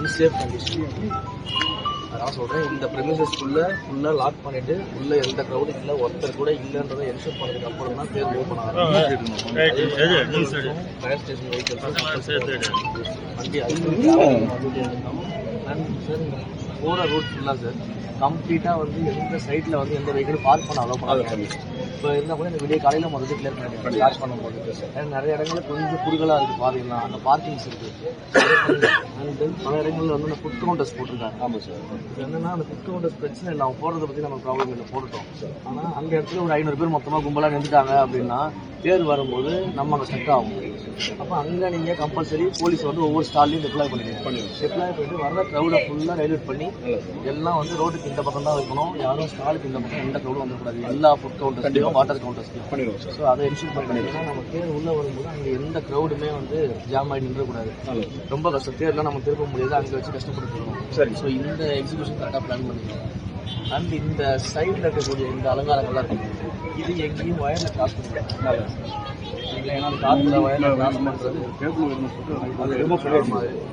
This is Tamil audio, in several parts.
வந்து சேஃப் கண்டிஷன். அதான் சொல்கிறேன், இந்த ப்ரெமிசஸ்க்குள்ளே ஃபுல்லாக லாக் பண்ணிவிட்டு உள்ளே எந்த க்ரௌடும் இல்லை, ஒருத்தர் கூட இல்லைன்றதை என்ஷூர் பண்ணதுக்கு அப்புறம் தான் பேர் ஓப்பன் ஆகும். ஃபயர் ஸ்டேஷன் வெஹிக்கிள்ஸ் வண்டி அண்ட் சார் போகிற ரூட் ஃபுல்லாக சார் கம்ப்ளீட்டாக வந்து எந்த சைட்டில் வந்து எந்த வெஹிக்கிளும் பார்க் பண்ண அலோவ் பண்ணாது. இப்போ இருந்தால் கூட இந்த விடிய காலையில் முதல்ல கிளியர் பண்ணி ஸ்டார்ட் பண்ணும்போது சார் நிறைய இடங்களில் கொஞ்சம் குறுகலாக இருக்குது பாதைகள்லாம், அந்த பார்க்கிங்ஸ் இருக்குது. அண்ட் பல இடங்களில் வந்து அந்த ஃபுட் கவுண்டர்ஸ் போட்டிருக்காங்க. ஆமாம் சார். இப்போ என்னென்னா அந்த ஃபுட் கவுண்டர்ஸ் பிரச்சனை இல்லை, அவங்க போடுறத பற்றி நம்ம ப்ராப்ளம் இல்லை, போட்டுட்டோம். ஆனால் அந்த இடத்துல ஒரு 500 பேர் மொத்தமாக கும்பலாக நின்றுட்டாங்க அப்படின்னா பேர் வரும்போது நம்ம அங்கே ஸ்டக் ஆகும். அப்போ அங்கே நீங்கள் கம்பல்சரி போலீஸ் வந்து ஒவ்வொரு ஸ்டால்லையும் டெப்ளாய் பண்ணிடுங்க. டெப்ளாய் பண்ணிட்டு வர க்ரௌடை ஃபுல்லாக டைல்யூட் பண்ணி எல்லாம் வந்து ரோட்டுக்கு இந்த பக்கம் தான் வைக்கணும். யாரும் ஸ்டாலுக்கு இந்த பக்கம் எந்த க்ரௌடும் வந்துடக்கூடாது. எல்லா ஃபுட் கவுண்டர்ஸ்லையும் வாட்டர் கவுண்டர்ஸ்லையும் பண்ணிடுவோம். ஸோ அதை என்ஷூர் பண்ணிட்டீங்கன்னா நம்ம தேர் உள்ளே வரும்போது அங்கே எந்த க்ரௌடுமே வந்து ஜாம் ஆகி நின்றக்கூடாது. ரொம்ப கஷ்டம், தேர்லாம் நம்ம திருப்ப முடியாது, அங்கே வச்சு கஷ்டப்பட்டுருக்கோம். சரி. ஸோ இந்த எக்ஸிபிஷன் கரெக்டாக பிளான் பண்ணிக்கலாம். அண்ட் இந்த சைடில் இருக்கக்கூடிய இந்த அலங்காரங்கள்லாம் இருக்குது, இது எங்கேயும் வயரில் கிராஸ் பண்ணிக்கலாம். ஏன்னா காற்றுல வயரில் கிராஸ் பண்ணுறது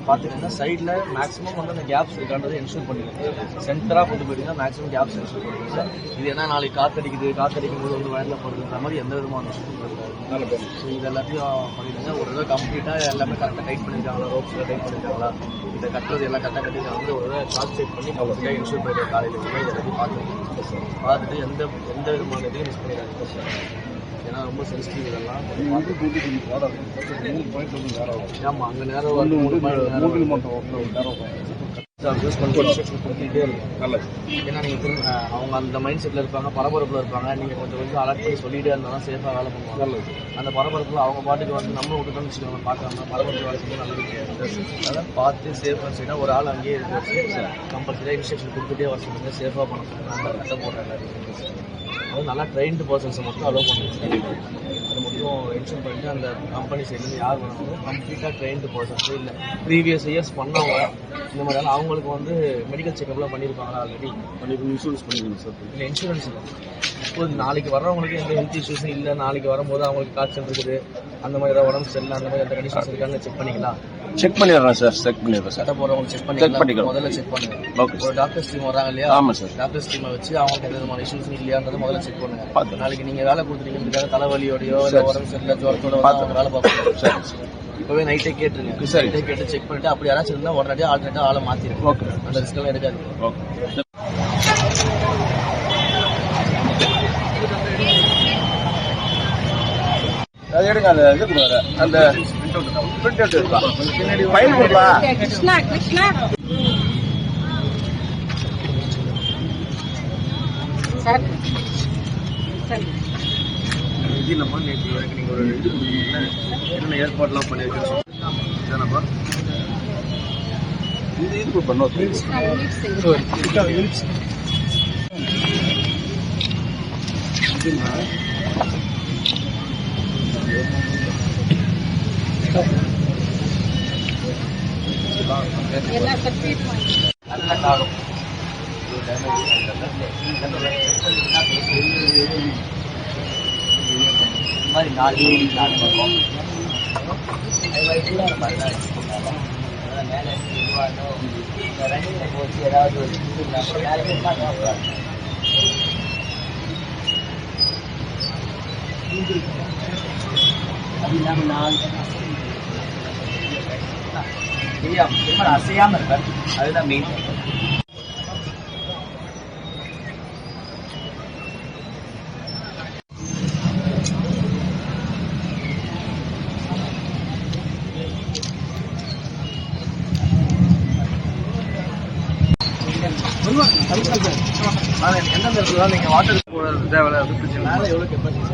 பார்த்தீங்கன்னா சைடில் மேக்ஸிமம் வந்து அந்த கேப்ஸ் இருக்கான்றதை என்ஷூர் பண்ணிக்கலாம். சென்டராக கொண்டு போயிட்டீங்கன்னா மேக்ஸிமம் கேப்ஸ் என்ஷூர் பண்ணிக்கலாம் சார். இது ஏன்னா நாளைக்கு காற்றடிக்கும் போது வந்து வயரில் போடுறதுன்ற மாதிரி எந்த விதமான விஷயம் இருக்காது. ஸோ இது எல்லாத்தையும் பண்ணிடுங்க. ஒரு தடவை கம்ப்ளீட்டாக எல்லாமே கரெக்டாக டைட் பண்ணியிருக்காங்களா, ரோப்ஸில் டைட் பண்ணியிருக்காங்களா, இதை கட்டுறது எல்லாம் கரெக்டாக கட்டிட்டு வந்து ஒரு தடவை கிராஸ் செக் பண்ணி கம்ப்ளீட்டாக என்ஷூர் பண்ணிடுற காலையில் எல்லாத்தையும் பார்த்துட்டு எந்த விதமான இதையும் மிஸ் பண்ணிடாது சார். ஏன்னா ரொம்ப சென்சிட்டிவ் இதெல்லாம். ஆமாம், அங்கே நேரம் வந்து 3 மணி நேரம் கொடுத்துட்டே இருக்கும். நல்லது. ஏன்னா நீங்கள் அவங்க அந்த மைண்ட் செட்டில் இருப்பாங்க, பரபரப்பில் இருப்பாங்க. நீங்கள் கொஞ்சம் அலர்ட் பண்ணி சொல்லிகிட்டே இருந்தால் தான் சேஃபாக வேலை பண்ணுவாங்க. நல்லது. அந்த பரபரப்பில் அவங்க பாட்டுக்கு வந்து நம்ம விட்டுட்டோம்னு வச்சுக்கோங்க, பார்க்காம பரபரப்பு வேலை செய்ய நல்லது கிடையாது. அதான் பார்த்து சேஃபாக செய்யணும். ஒரு ஆள் அங்கேயே இருக்கு, கம்பல்சரியாக இன்ஸ்ட்ரக்ஷன் கொடுத்துட்டே வர சொல்லுங்க, சேஃபாக பண்ண சொல்லுங்க. நம்ம கட்ட போடுற எல்லாத்தையும் அது நல்லா ட்ரெயின்டு பர்சன்ஸை மட்டும் அலோவ் பண்ணுங்க. அது மட்டும் என்ஷூர் பண்ணிட்டு அந்த கம்பெனி சைட்லேருந்து யார் வேணாலும் கம்ப்ளீட்டாக ட்ரெயின்டு பர்சன்ஸ் இல்லை ப்ரீவியஸ் இயர்ஸ் பண்ணவங்க இந்த மாதிரிலாம் அவங்களுக்கு வந்து மெடிக்கல் செக்அப்லாம் பண்ணியிருப்பாங்களா ஆல்ரெடி? இன்சூரன்ஸ் பண்ணிக்கணும் சார். இல்லை இன்சூரன்ஸ் இல்லை. இப்போது நாளைக்கு வர்றவங்களுக்கு எந்த ஹெல்த் இஷ்யூஸும் இல்லை, நாளைக்கு வரும்போது அவங்களுக்கு காய்ச்சல் இருக்குது, அந்த மாதிரி ஏதாவது உடம்பு சரியில்லை, அந்த மாதிரி எந்த கண்டிஷன்ஸ் இருக்கான்னு செக் பண்ணிக்கலாம். செக் பண்ணிடுறேன் சார். செக் பண்ணிடுறேன் சார். போகிறவங்க செக் பண்ணிக்கலாம். முதல்ல செக் பண்ணுங்க. ஓகே. ஒரு டாக்டர்ஸ் டீம் வராங்க இல்லையா? ஆமாம் சார். டாக்டர்ஸ் டீமை வச்சு அவங்களுக்கு எந்த விதமான இஷ்யூஸும் இல்லையான்றதை முதல்ல செக் பண்ணுங்க. பார்த்து நாளைக்கு நீங்கள் வேலை கொடுத்துருக்கீங்க தலைவலியோடையோ இல்லை உடம்பு சரியில்லை ஜுரத்தோட பார்த்து வேலை பார்க்கணும். சரி. இப்போவே நைட்டே கேட்டுருங்க. சரி. நைட்டே கேட்டு செக் பண்ணிட்டு அப்படி யாராச்சும் இருந்தால் உடனடியாக ஆல்ரெடியாக ஆளை மாற்றிருக்கு. ஓகே. அந்த ரிஸ்க்கெல்லாம் இருக்காது. ஓகே. அது எடுங்க. அந்த இது கொடுங்க, அந்த பிரிண்ட் அவுட் இருக்கா பின்னாடி ஃபைல் கொடுப்பா. கிருஷ்ணா சார் சரி. இது நம்ம நேற்று வரைக்கும் நீங்கள் ஒரு இது கொடுத்தீங்கன்னா என்னென்ன ஏற்பாடுலாம் பண்ணியிருக்கோம் தானப்பா? இது கொடுப்போம். மாதிரி 4 பக்கம் மேலே ரன்னிங்கில் போச்சு ஏதாவது அது இல்லாமல் 4 தெரியாமல் அசையாமல் இருக்காது, அதுதான் மெயின். எந்தெந்த இடத்துல நீங்கள் வாட்டர் தேவை பிரச்சனை எவ்வளோ கெப்பாசிட்டி